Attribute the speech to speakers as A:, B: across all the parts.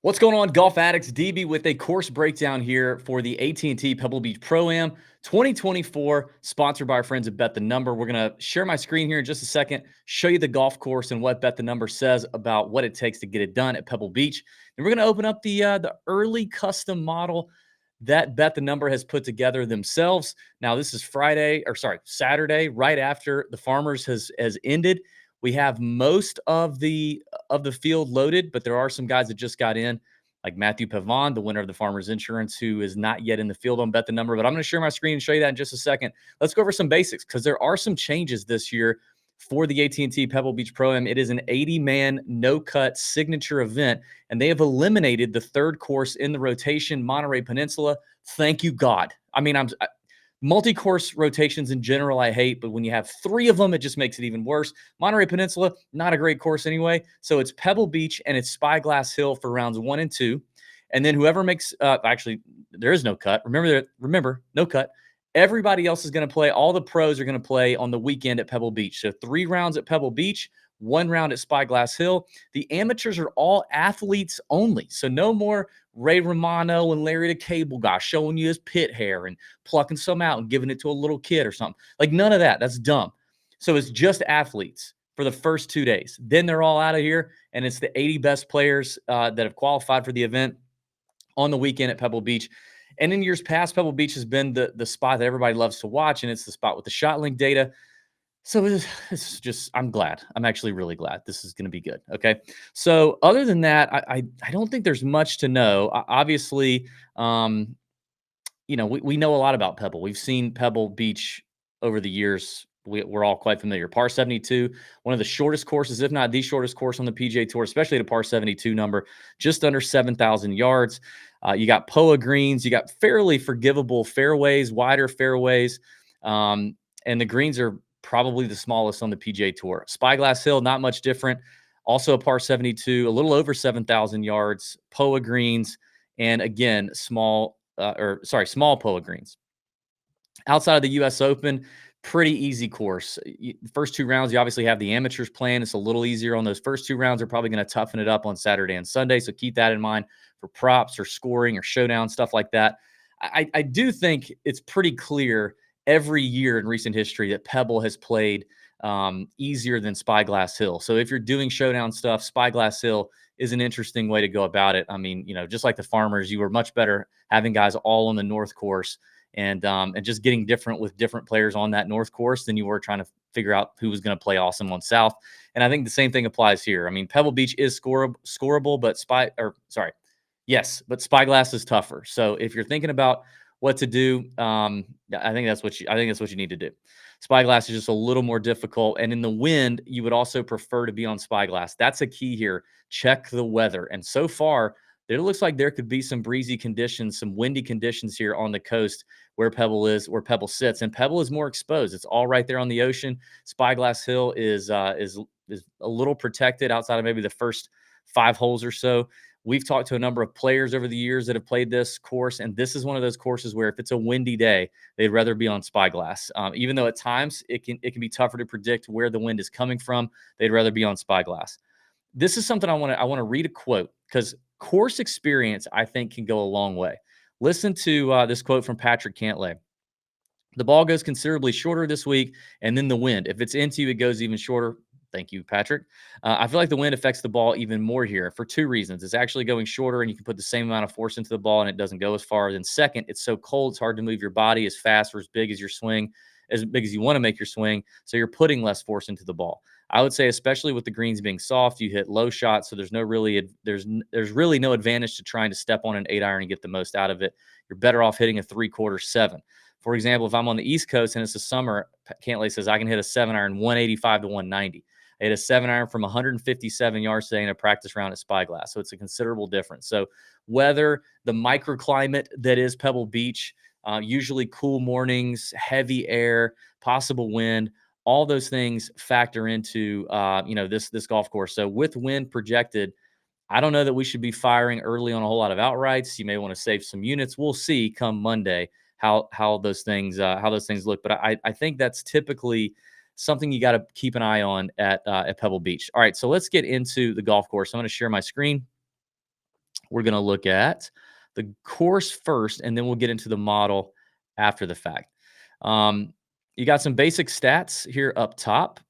A: What's going on, golf addicts? DB with a course breakdown here for the AT&T Pebble Beach Pro-Am 2024, sponsored by our friends at Bet the Number. We're going to share my screen here in just a second, show you the golf course and what Bet the Number says about what it takes to get it done at Pebble Beach. And we're going to open up the early custom model that Bet the Number has put together themselves. Now, this is Saturday, right after the Farmers has ended. We have most of the field loaded, but there are some guys that just got in, like Matthew Pavon, the winner of the Farmers Insurance, who is not yet in the field on Bet the Number. But I'm going to share my screen and show you that in just a second. Let's go over some basics because there are some changes this year for the AT&T Pebble Beach Pro-Am. It is an 80-man no-cut signature event, and they have eliminated the third course in the rotation, Monterey Peninsula. Thank you, God. I mean, multi-course rotations in general, I hate, but when you have three of them, it just makes it even worse. Monterey Peninsula, not a great course anyway. So it's Pebble Beach and it's Spyglass Hill for rounds 1 and 2. And then whoever makes, actually, there is no cut. Remember, no cut. Everybody else is going to play. All the pros are going to play on the weekend at Pebble Beach. So 3 rounds at Pebble Beach, 1 round at Spyglass Hill. The amateurs are all athletes only. So no more Ray Romano and Larry the Cable Guy showing you his pit hair and plucking some out and giving it to a little kid or something. Like, none of that. That's dumb. So it's just athletes for the first 2 days. Then they're all out of here, and it's the 80 best players that have qualified for the event on the weekend at Pebble Beach. And in years past, Pebble Beach has been the spot that everybody loves to watch, and it's the spot with the shot link data. So it's just, I'm glad. I'm actually really glad. This is going to be good. Okay. So other than that, I don't think there's much to know. Obviously, we know a lot about Pebble. We've seen Pebble Beach over the years. We're all quite familiar. Par 72, one of the shortest courses, if not the shortest course on the PGA Tour, especially at a par 72 number, just under 7,000 yards. You got POA greens. You got fairly forgivable fairways, wider fairways. And the greens are probably the smallest on the PGA Tour. Spyglass Hill, not much different. Also a par 72, a little over 7,000 yards, POA greens, and again, small POA greens. Outside of the U.S. Open, pretty easy course. First 2 rounds, you obviously have the amateurs playing. It's a little easier on those first 2 rounds. They're probably going to toughen it up on Saturday and Sunday, so keep that in mind for props or scoring or showdown, stuff like that. I do think it's pretty clear every year in recent history that Pebble has played easier than Spyglass Hill. So if you're doing showdown stuff, Spyglass Hill is an interesting way to go about it. I mean, just like the Farmers, you were much better having guys all on the North course and just getting different with different players on that North course than you were trying to figure out who was going to play awesome on South. And I think the same thing applies here. I mean, Pebble Beach is scoreable, but Spyglass is tougher. So if you're thinking about what to do, I think that's what you need to do. Spyglass is just a little more difficult, and in the wind, you would also prefer to be on Spyglass. That's a key here. Check the weather, and so far, it looks like there could be some breezy conditions, some windy conditions here on the coast where Pebble sits, and Pebble is more exposed. It's all right there on the ocean. Spyglass Hill is a little protected outside of maybe the first 5 holes or so. We've talked to a number of players over the years that have played this course, and this is one of those courses where if it's a windy day, they'd rather be on Spyglass. Even though at times it can be tougher to predict where the wind is coming from, they'd rather be on Spyglass. This is something I want to read a quote because course experience, I think, can go a long way. Listen to this quote from Patrick Cantlay. The ball goes considerably shorter this week, and then the wind. If it's into you, it goes even shorter. Thank you, Patrick. I feel like the wind affects the ball even more here for 2 reasons. It's actually going shorter, and you can put the same amount of force into the ball, and it doesn't go as far. Then second, it's so cold, it's hard to move your body as fast or as big as your swing, as big as you want to make your swing, so you're putting less force into the ball. I would say, especially with the greens being soft, you hit low shots, so there's really no advantage to trying to step on an 8-iron and get the most out of it. You're better off hitting a 3/4 7. For example, if I'm on the East Coast and it's the summer, Cantlay says I can hit a 7-iron 185 to 190. I hit a 7-iron from 157 yards today in a practice round at Spyglass. So it's a considerable difference. So weather, the microclimate that is Pebble Beach, usually cool mornings, heavy air, possible wind, all those things factor into this golf course. So with wind projected, I don't know that we should be firing early on a whole lot of outrights. You may want to save some units. We'll see come Monday how those things look. But I think that's typically something you got to keep an eye on at Pebble Beach. All right, so let's get into the golf course. I'm going to share my screen. we're going to look at the course first, and then we'll get into the model after the fact. Um, you got some basic stats here up top.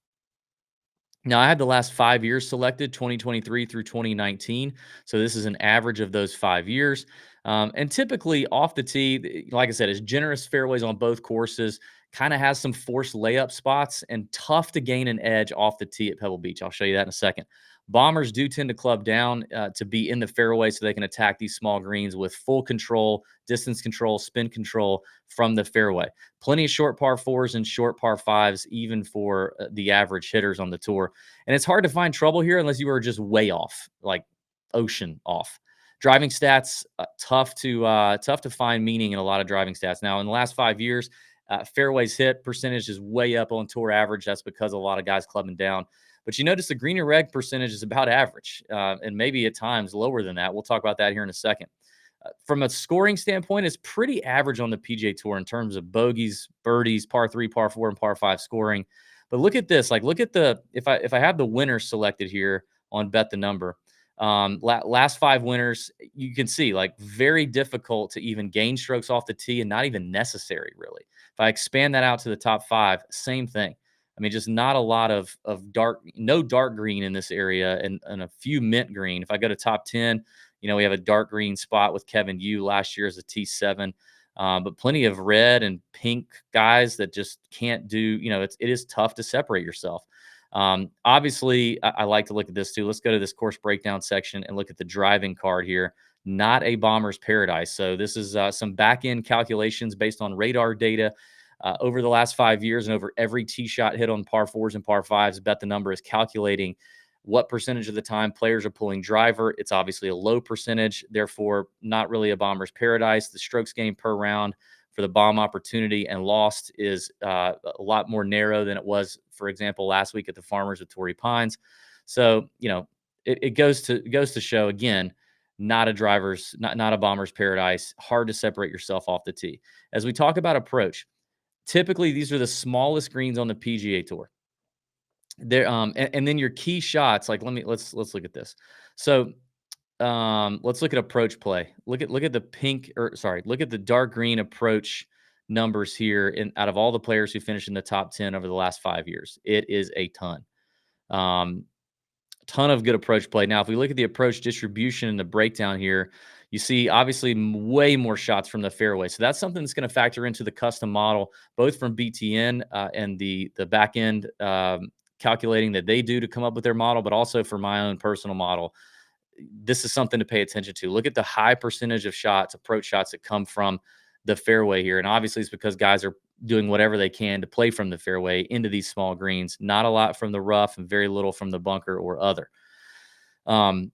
A: Now, I have the last 5 years selected, 2023 through 2019. So this is an average of those 5 years. And typically off the tee, like I said, is generous fairways on both courses, kind of has some forced layup spots and tough to gain an edge off the tee at Pebble Beach. I'll show you that in a second. Bombers do tend to club down to be in the fairway so they can attack these small greens with full control, distance control, spin control from the fairway. Plenty of short par fours and short par fives, even for the average hitters on the tour. And it's hard to find trouble here unless you are just way off, like ocean off. Driving stats, tough to find meaning in a lot of driving stats. Now, in the last 5 years, fairways hit percentage is way up on tour average. That's because a lot of guys clubbing down. But you notice the green and reg percentage is about average, and maybe at times lower than that. We'll talk about that here in a second. From a scoring standpoint, it's pretty average on the PGA Tour in terms of bogeys, birdies, par three, par four, and par five scoring. But look at this. Like, look at the if I have the winners selected here on Bet the Number, last 5 winners, you can see like very difficult to even gain strokes off the tee and not even necessary really. If I expand that out to the top 5, same thing. I mean, just not a lot of no dark green in this area, and a few mint green. If I go to top 10, we have a dark green spot with Kevin Yu last year as a T7, but plenty of red and pink guys that just can't do. It is tough to separate yourself. Obviously, I like to look at this too. Let's go to this course breakdown section and look at the driving card here. Not a bomber's paradise. So this is some back end calculations based on radar data. Over the last 5 years and over every tee shot hit on par fours and par fives, Bet the Number is calculating what percentage of the time players are pulling driver. It's obviously a low percentage, therefore not really a bomber's paradise. The strokes gained per round for the bomb opportunity and lost is a lot more narrow than it was, for example, last week at the Farmers with Torrey Pines. So, it goes to show again, not a bomber's paradise. Hard to separate yourself off the tee. As we talk about approach, typically these are the smallest greens on the PGA Tour. There, and then your key shots, like let's look at this. So let's look at approach play. Look at the look at the dark green approach numbers here out of all the players who finished in the top 10 over the last 5 years. It is a ton. Ton of good approach play. Now, if we look at the approach distribution and the breakdown here, you see obviously way more shots from the fairway. So that's something that's going to factor into the custom model, both from BTN and the back end calculating that they do to come up with their model, but also for my own personal model. This is something to pay attention to. Look at the high percentage of shots, approach shots that come from the fairway here. And obviously it's because guys are doing whatever they can to play from the fairway into these small greens. Not a lot from the rough and very little from the bunker or other. And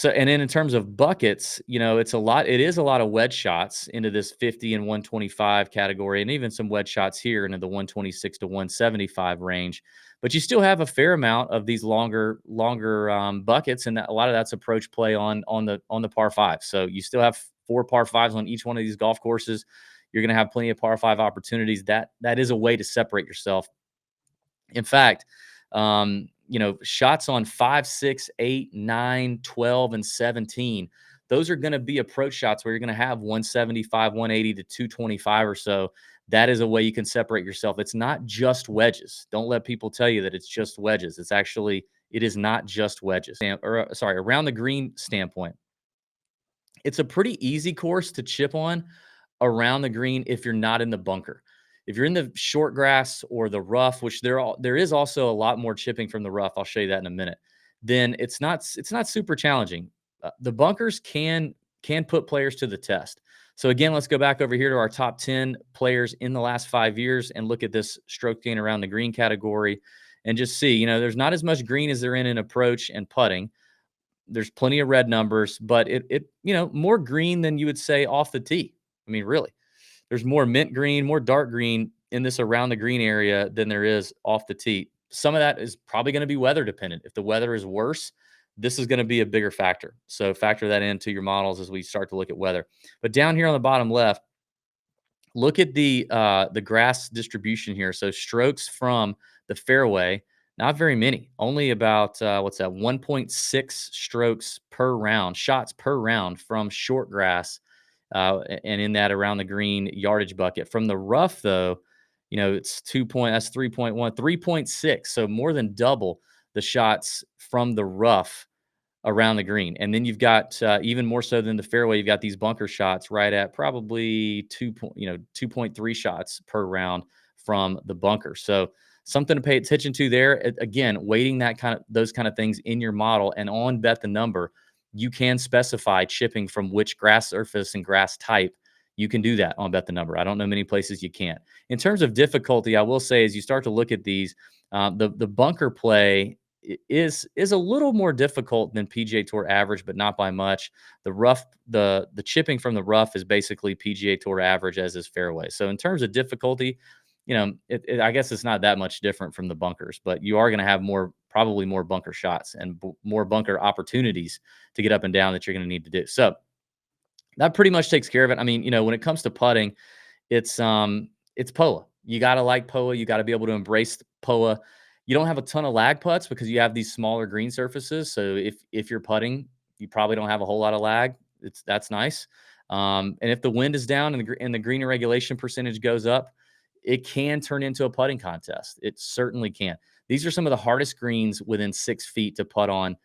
A: then in terms of buckets, it is a lot of wedge shots into this 50 and 125 category, and even some wedge shots here into the 126 to 175 range. But you still have a fair amount of these longer buckets, and a lot of that's approach play on the par five. So you still have 4 par fives on each one of these golf courses. You're going to have plenty of par five opportunities. That is a way to separate yourself. In fact, shots on 5, 6, 8, 9, 12, and 17. Those are going to be approach shots where you're going to have 175, 180 to 225 or so. That is a way you can separate yourself. It's not just wedges. Don't let people tell you that it's just wedges. It is not just wedges. Around the green standpoint, it's a pretty easy course to chip on around the green if you're not in the bunker. If you're in the short grass or the rough, which there is also a lot more chipping from the rough, I'll show you that in a minute, then it's not super challenging. The bunkers can put players to the test. So again, let's go back over here to our top 10 players in the last 5 years and look at this stroke gain around the green category and just see, there's not as much green as there in approach and putting. There's plenty of red numbers, but more green than you would say off the tee. I mean, really, there's more mint green, more dark green in this around the green area than there is off the tee. Some of that is probably going to be weather dependent. If the weather is worse, this is going to be a bigger factor. So factor that into your models as we start to look at weather. But down here on the bottom left, look at the grass distribution here. So strokes from the fairway Not very many. Only about what's that? 1.6 strokes per round, shots per round from short grass, and in that around the green yardage bucket. From the rough, though, it's 2 point. That's 3.1, 3.6. So more than double the shots from the rough around the green. And then you've got even more so than the fairway, you've got these bunker shots right at probably 2.3 shots per round from the bunker. So something to pay attention to there. Again, weighting those kind of things in your model and on bet the number, you can specify chipping from which grass surface and grass type. You can do that on bet the number. I don't know many places you can't. In terms of difficulty, I will say as you start to look at these, the bunker play is a little more difficult than PGA Tour average, but not by much. The chipping from the rough is basically PGA Tour average, as is fairway. So in terms of difficulty, I guess it's not that much different from the bunkers, but you are going to have probably more bunker shots and more bunker opportunities to get up and down that you're going to need to do. So that pretty much takes care of it. I mean, when it comes to putting, it's POA. You gotta like POA. You gotta be able to embrace POA. You don't have a ton of lag putts because you have these smaller green surfaces. So if you're putting, you probably don't have a whole lot of lag. That's nice. And if the wind is down and the green irregulation percentage goes up, it can turn into a putting contest. It certainly can. These are some of the hardest greens within 6 feet to putt on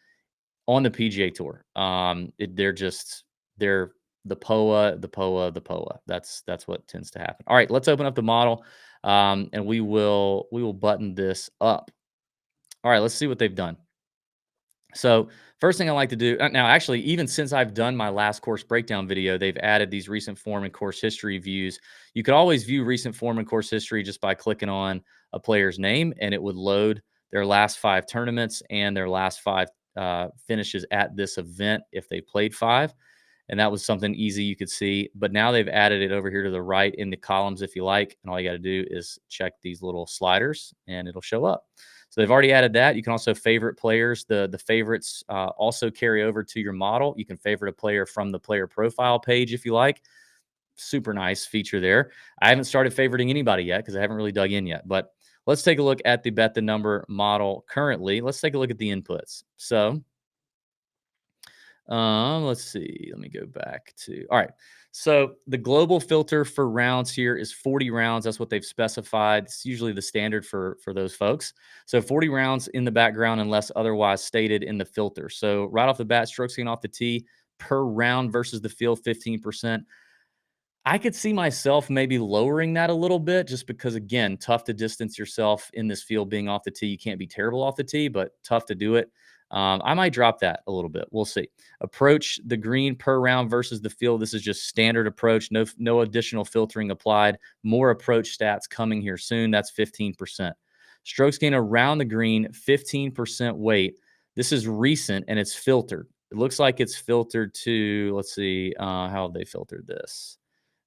A: the PGA Tour. They're the POA, the POA, the POA. That's what tends to happen. All right, let's open up the model, and we will button this up. All right, let's see what they've done. So first thing I like to do now, actually, even since I've done my last course breakdown video, they've added these recent form and course history views. You could always view recent form and course history just by clicking on a player's name, and it would load their last 5 tournaments and their last 5 finishes at this event if they played 5. And that was something easy you could see. But now they've added it over here to the right in the columns if you like. And all you got to do is check these little sliders and it'll show up. So they've already added that. You can also favorite players. The favorites also carry over to your model. You can favorite a player from the player profile page if you like. Super nice feature there. I haven't started favoriting anybody yet because I haven't really dug in yet. But let's take a look at the bet the number model currently. Let's take a look at the inputs. So let's see. Let me go back to. All right. So the global filter for rounds here is 40 rounds. That's what they've specified. It's usually the standard for those folks. So 40 rounds in the background unless otherwise stated in the filter. So right off the bat, strokes gained off the tee per round versus the field 15%. I could see myself maybe lowering that a little bit just because, again, tough to distance yourself in this field being off the tee. You can't be terrible off the tee, but tough to do it. I might drop that a little bit. We'll see. Approach the green per round versus the field. This is just standard approach. No additional filtering applied. More approach stats coming here soon. That's 15%. Strokes gained around the green, 15% weight. This is recent and it's filtered. It looks like it's filtered to, let's see, how have they filtered this?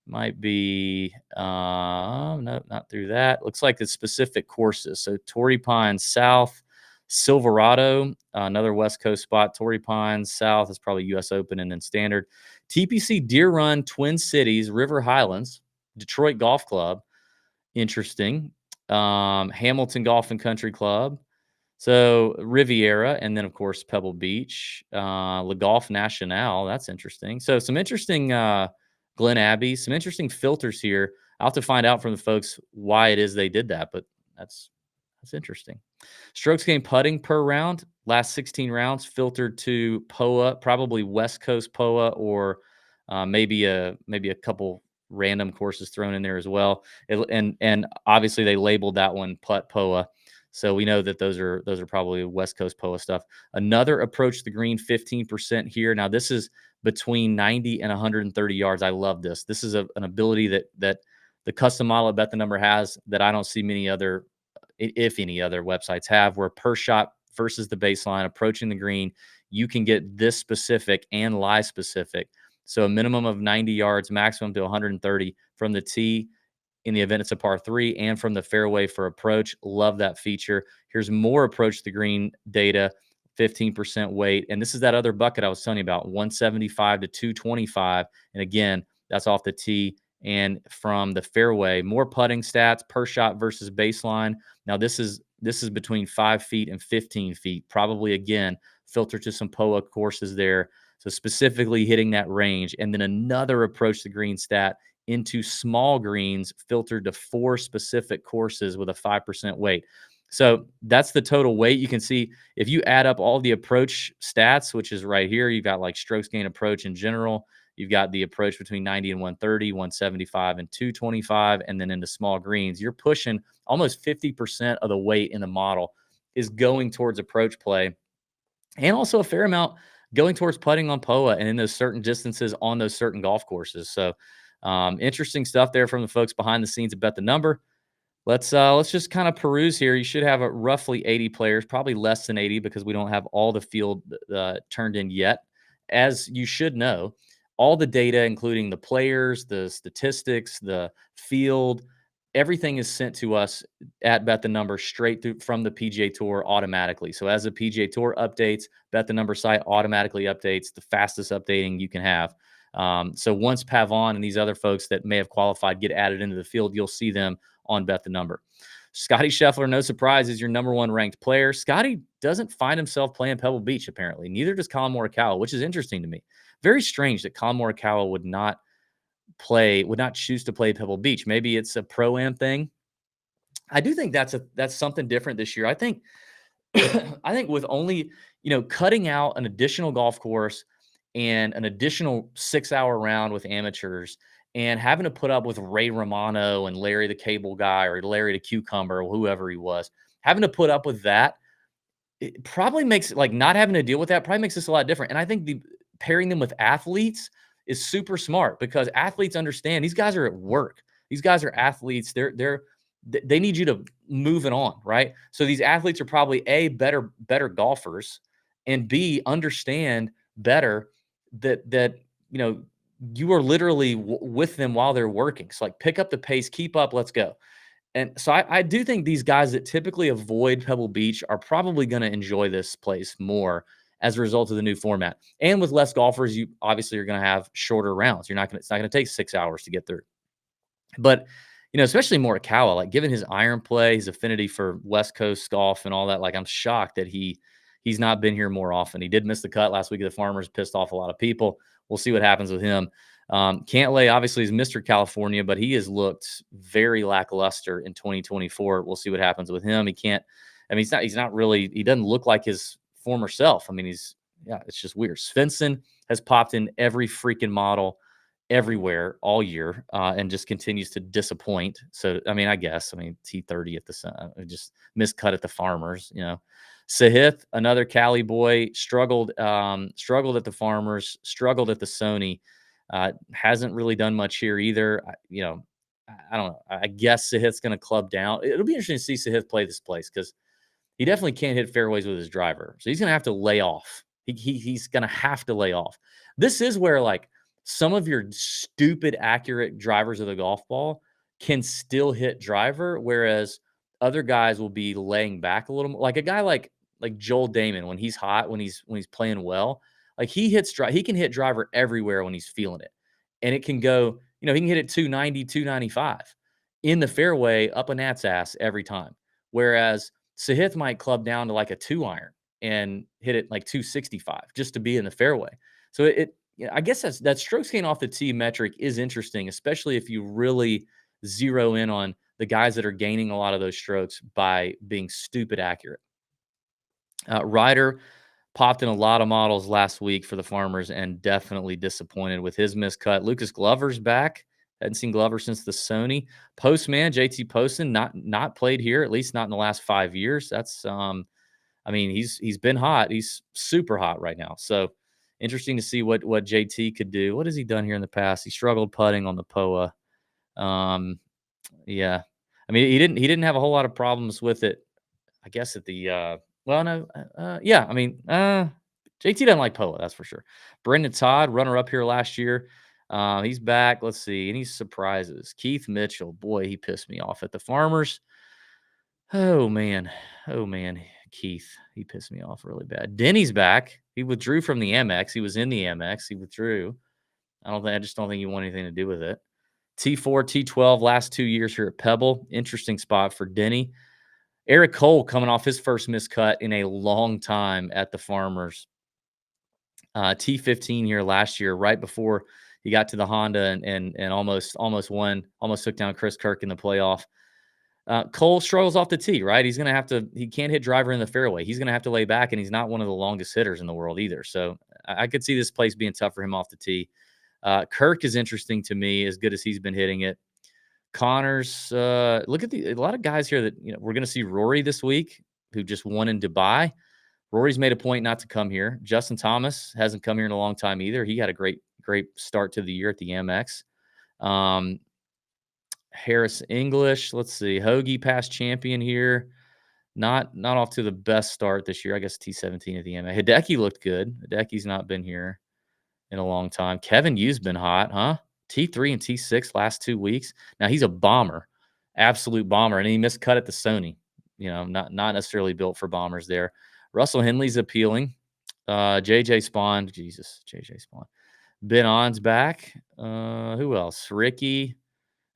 A: Might be, no, not through that. Looks like it's specific courses. So Torrey Pines South, Silverado, another West Coast spot. Torrey Pines South is probably U.S. Open and then standard. TPC Deer Run, Twin Cities, River Highlands, Detroit Golf Club. Interesting. Hamilton Golf and Country Club. So Riviera, and then of course Pebble Beach, Le Golf National. That's interesting. So some interesting Glen Abbey, some interesting filters here. I'll have to find out from the folks why it is they did that, but that's interesting. Strokes gained putting per round, last 16 rounds filtered to POA, probably West Coast POA, or maybe a couple random courses thrown in there as well. And obviously they labeled that one putt POA. So we know that those are probably West Coast POA stuff. Another approach the green 15% here. Now this is between 90 and 130 yards. I love this. This is an ability that the custom model at Bet the Number has that I don't see many other, if any other websites have, where per shot versus the baseline approaching the green, you can get this specific and lie specific. So a minimum of 90 yards, maximum to 130 from the tee in the event it's a par 3 and from the fairway for approach. Love that feature. Here's more approach the green data, 15% weight. And this is that other bucket I was telling you about, 175 to 225. And again, that's off the tee and from the fairway. More putting stats per shot versus baseline. Now, this is This is between 5 feet and 15 feet, probably again, filter to some POA courses there. So specifically hitting that range. And then another approach the green stat into small greens filtered to 4 specific courses with a 5% weight. So that's the total weight. You can see if you add up all the approach stats, which is right here, you've got like strokes gain approach in general. You've got the approach between 90 and 130, 175 and 225, and then into small greens. You're pushing almost 50% of the weight in the model is going towards approach play, and also a fair amount going towards putting on POA and in those certain distances on those certain golf courses. So interesting stuff there from the folks behind the scenes at Bet the Number. Let's just kind of peruse here. You should have a roughly 80 players, probably less than 80 because we don't have all the field turned in yet. As you should know, all the data, including the players, the statistics, the field, everything is sent to us at Bet the Number straight through from the PGA Tour automatically. So as the PGA Tour updates, Bet the Number site automatically updates, the fastest updating you can have. So once Pavon and these other folks that may have qualified get added into the field, you'll see them on Bet the Number. Scotty Scheffler, no surprise, is your number one ranked player. Scotty doesn't find himself playing Pebble Beach, apparently. Neither does Colin Morikawa, which is interesting to me. Very strange that Colin Morikawa would not choose to play Pebble Beach. Maybe it's a pro-am thing. I do think that's something different this year. I think I think with only, cutting out an additional golf course and an additional 6-hour round with amateurs and having to put up with Ray Romano and Larry the Cable Guy or Larry the Cucumber or whoever he was, having to put up with that, it probably makes like not having to deal with that probably makes this a lot different. And I think pairing them with athletes is super smart because athletes understand these guys are at work. These guys are athletes. They need you to move it on, right? So these athletes are probably A, better golfers, and B, understand better that you are literally with them while they're working. So like pick up the pace, keep up, let's go. And so I do think these guys that typically avoid Pebble Beach are probably going to enjoy this place more as a result of the new format. And with less golfers, you obviously are going to have shorter rounds. It's not going to take 6 hours to get through. But especially Morikawa, like given his iron play, his affinity for West Coast golf and all that, like I'm shocked that he's not been here more often. He did miss the cut last week at the Farmers, pissed off a lot of people. We'll see what happens with him. Cantlay obviously is Mr. California, but he has looked very lackluster in 2024. We'll see what happens with him. He's not really, he doesn't look like his former self. It's just weird. Svensson has popped in every freaking model everywhere all year and just continues to disappoint. So, T30 at the sun, just miscut at the Farmers, Sahith, another Cali boy, struggled at the Farmers, struggled at the Sony. Hasn't really done much here either. I don't know. I guess Sahith's going to club down. It'll be interesting to see Sahith play this place because he definitely can't hit fairways with his driver. So he's going to have to lay off. He's going to have to lay off. This is where like some of your stupid accurate drivers of the golf ball can still hit driver, whereas other guys will be laying back a little more. Like a guy like Joel Damon when he's hot, when he's playing well, like he can hit driver everywhere when he's feeling it. And it can go, he can hit it 290, 295 in the fairway up a gnat's ass every time. Whereas Sahith might club down to like a 2-iron and hit it like 265 just to be in the fairway. So I guess that strokes gain off the tee metric is interesting, especially if you really zero in on the guys that are gaining a lot of those strokes by being stupid accurate. Ryder popped in a lot of models last week for the Farmers and definitely disappointed with his miscut. Lucas Glover's back. Hadn't seen Glover since the Sony. Postman, JT Poston, not played here, at least not in the last 5 years. That's he's been hot. He's super hot right now. So interesting to see what JT could do. What has he done here in the past? He struggled putting on the POA. Yeah. He didn't have a whole lot of problems with it, I guess at the JT doesn't like POA, that's for sure. Brendan Todd, runner up here last year. He's back. Let's see. Any surprises? Keith Mitchell, boy, he pissed me off at the Farmers. Oh man. Keith, he pissed me off really bad. Denny's back. He withdrew from the Amex. He was in the Amex. He withdrew. I just don't think he wanted anything to do with it. T4, T12, last 2 years here at Pebble. Interesting spot for Denny. Eric Cole coming off his first miscut in a long time at the Farmers. T15 here last year, right before he got to the Honda and almost won, almost took down Chris Kirk in the playoff. Cole struggles off the tee, right? He's going to have to, he can't hit driver in the fairway. He's going to have to lay back, and he's not one of the longest hitters in the world either. So I could see this place being tough for him off the tee. Kirk is interesting to me, as good as he's been hitting it. Connors, look at a lot of guys here that, we're going to see Rory this week, who just won in Dubai. Rory's made a point not to come here. Justin Thomas hasn't come here in a long time either. He had a great start to the year at the Amex. Harris English, let's see. Hoagie past champion here. Not off to the best start this year. I guess T17 at the Amex. Hideki looked good. Hideki's not been here in a long time. Kevin Yu's been hot, huh? T3 and T6 last 2 weeks. Now he's a bomber, absolute bomber, and he missed cut at the Sony. Not necessarily built for bombers there. Russell Henley's appealing. JJ Spawn, Jesus, JJ Spawn. Ben On's back. Who else? Ricky.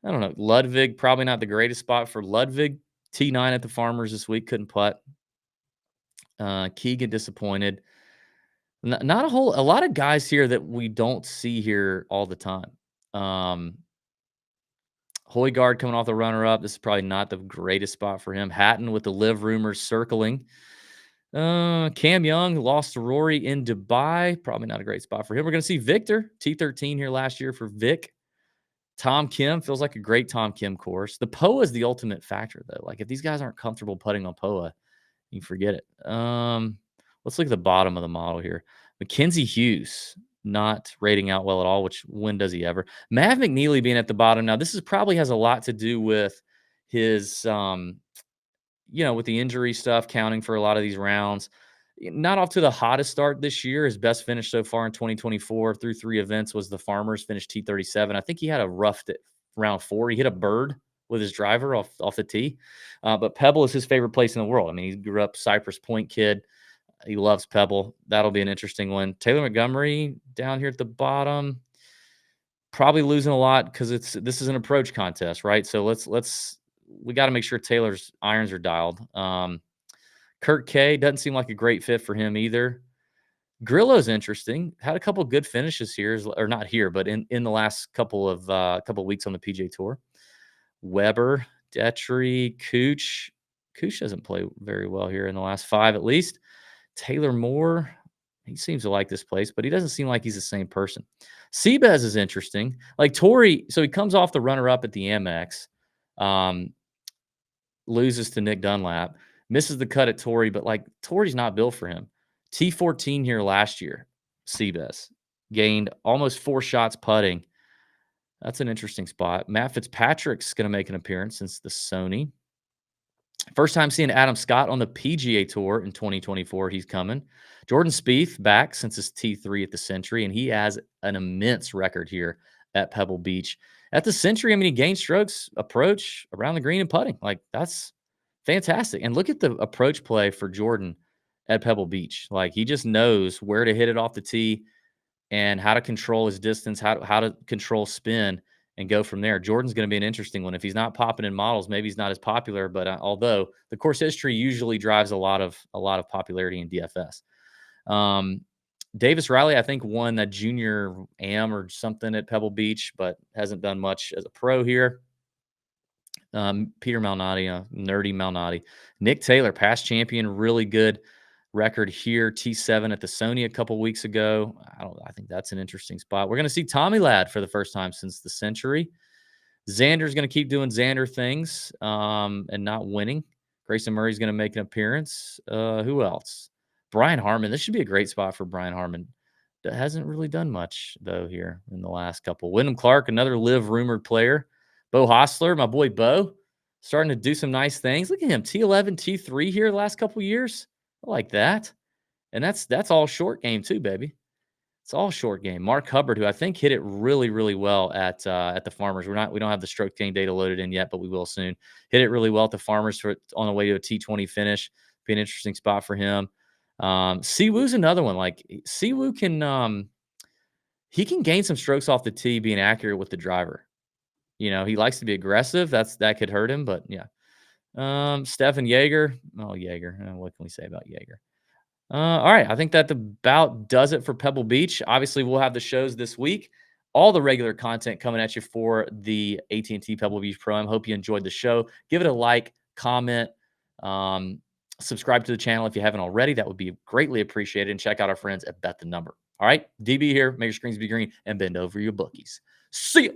A: I don't know. Ludwig, probably not the greatest spot for Ludwig. T9 at the Farmers this week, couldn't putt. Keegan disappointed. Not a lot of guys here that we don't see here all the time. Højgaard coming off the runner-up. This is probably not the greatest spot for him. Hatton with the live rumors circling. Cam Young lost to Rory in Dubai. Probably not a great spot for him. We're going to see Victor, T13 here last year for Vic. Tom Kim feels like a great Tom Kim course. The POA is the ultimate factor, though. Like, if these guys aren't comfortable putting on POA, you forget it. Let's look at the bottom of the model here. Mackenzie Hughes not rating out well at all, which when does he ever? Mav McNeely being at the bottom. Now, this probably has a lot to do with his, with the injury stuff, counting for a lot of these rounds. Not off to the hottest start this year. His best finish so far in 2024 through 3 events was the Farmers, finished T37. I think he had a rough round 4. He hit a bird with his driver off the tee. But Pebble is his favorite place in the world. I mean, he grew up Cypress Point kid. He loves Pebble. That'll be an interesting one. Taylor Montgomery down here at the bottom, probably losing a lot because this is an approach contest, right? So we got to make sure Taylor's irons are dialed. Kurt K doesn't seem like a great fit for him either. Grillo's interesting. Had a couple good finishes here, or not here, but in the last couple of weeks on the PGA Tour. Weber, Detry, Cooch. Cooch doesn't play very well here in the last 5 at least. Taylor Moore, he seems to like this place, but he doesn't seem like he's the same person. Seabez is interesting. Like Torrey, so he comes off the runner-up at the Amex, loses to Nick Dunlap, misses the cut at Torrey, but like Torrey's not built for him. T14 here last year, Seabez gained almost 4 shots putting. That's an interesting spot. Matt Fitzpatrick's going to make an appearance since the Sony. First time seeing Adam Scott on the PGA Tour in 2024. He's coming. Jordan Spieth back since his T3 at the Century, and he has an immense record here at Pebble Beach. At the Century, I mean, he gained strokes, approach, around the green, and putting. Like, that's fantastic. And look at the approach play for Jordan at Pebble Beach. Like, he just knows where to hit it off the tee and how to control his distance, how to control spin, and go from there. Jordan's going to be an interesting one. If he's not popping in models, maybe he's not as popular. But although the course history usually drives a lot of popularity in DFS. Davis Riley, I think, won that junior AM or something at Pebble Beach, but hasn't done much as a pro here. Peter Malnati, nerdy Malnati. Nick Taylor, past champion, really good record here. T7 at the Sony a couple weeks ago. I think that's an interesting spot. We're going to see Tommy Ladd for the first time since the Century. Xander's going to keep doing Xander things and not winning. Grayson Murray's going to make an appearance. Who else? Brian Harmon. This should be a great spot for Brian Harmon. That hasn't really done much, though, here in the last couple. Wyndham Clark, another live rumored player. Bo Hostler, my boy Bo, starting to do some nice things. Look at him, T11, T3 here the last couple years. I like that. And that's all short game too, baby. It's all short game. Mark Hubbard, who I think hit it really, really well at the Farmers. We don't have the stroke gain data loaded in yet, but we will soon. Hit it really well at the Farmers on the way to a T20 finish. Be an interesting spot for him. Siwoo's another one. Like, Siwoo he can gain some strokes off the tee being accurate with the driver. He likes to be aggressive. That could hurt him, but yeah. Stefan Jaeger. Oh, Jaeger. What can we say about Jaeger? All right. I think that about does it for Pebble Beach. Obviously, we'll have the shows this week. All the regular content coming at you for the AT&T Pebble Beach Pro. I hope you enjoyed the show. Give it a like, comment, um, subscribe to the channel if you haven't already. That would be greatly appreciated. And check out our friends at Bet the Number. All right. DB here. Make your screens be green and bend over your bookies. See ya.